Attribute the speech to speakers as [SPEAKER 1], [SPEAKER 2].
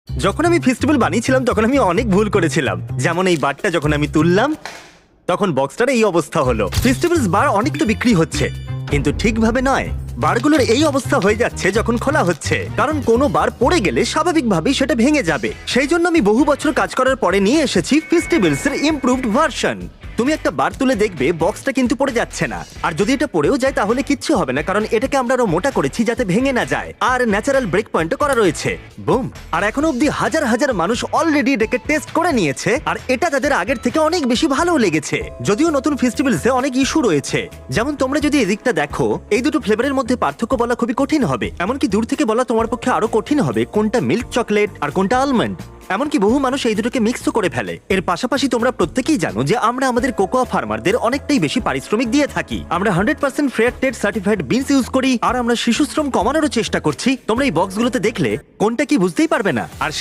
[SPEAKER 1] যখন আমি ফেস্টিভ্যাল বানিয়েছিলাম তখন আমি অনেক ভুল করেছিলাম, যেমন এই বারটা যখন আমি তুললাম তখন বক্সটার এই অবস্থা হলো। ফেস্টিভ্যালস বার অনেক তো বিক্রি হচ্ছে, কিন্তু ঠিকভাবে নয়। বারগুলোর এই অবস্থা হয়ে যাচ্ছে যখন খোলা হচ্ছে, কারণ কোনো বার পড়ে গেলে স্বাভাবিকভাবেই সেটা ভেঙে যাবে। সেই জন্য আমি বহু বছর কাজ করার পরে নিয়ে এসেছি ফেস্টিভ্যালস এর ইমপ্রুভড ভার্সন। তুমি একটা বার তুলে দেখবে বক্সটা কিন্তু পড়ে যাচ্ছে না, আর যদি এটা পড়েও যায় তাহলে কিচ্ছু হবে না, কারণ এটাকে আমরা আরো মোটা করেছি যাতে ভেঙে না যায়, আর ন্যাচারাল ব্রেক পয়েন্টও করা রয়েছে। বুম! আর এখনো অব্দি হাজার হাজার মানুষ অলরেডি এটাকে টেস্ট করে নিয়েছে, আর এটা তাদের আগের থেকে অনেক বেশি ভালো লেগেছে। যদিও নতুন ফেস্টিভ্যালসে অনেক ইস্যু রয়েছে, যেমন তোমরা যদি এদিকটা দেখো, এই দুটো ফ্লেভারের মধ্যে পার্থক্য বলা খুবই কঠিন হবে, এমনকি দূর থেকে বলা তোমার পক্ষে আরো কঠিন হবে কোনটা মিল্ক চকলেট আর কোনটা আলমন্ড। এমনকি বহু মানুষ এই দুটোকে মিক্সও করে ফেলে। এর পাশাপাশি তোমরা প্রত্যেকেই জানো যে আমরা আমাদের কোকোয়া ফার্মারদের অনেকটাই বেশি পারিশ্রমিক দিয়ে থাকি। আমরা 100% fair trade certified beans use করি, আর আমরা শিশু শ্রম কমানোরও চেষ্টা করছি। তোমরা এই বক্সগুলোতে দেখলে কোনটা কি বুঝতেই পারবে না। আর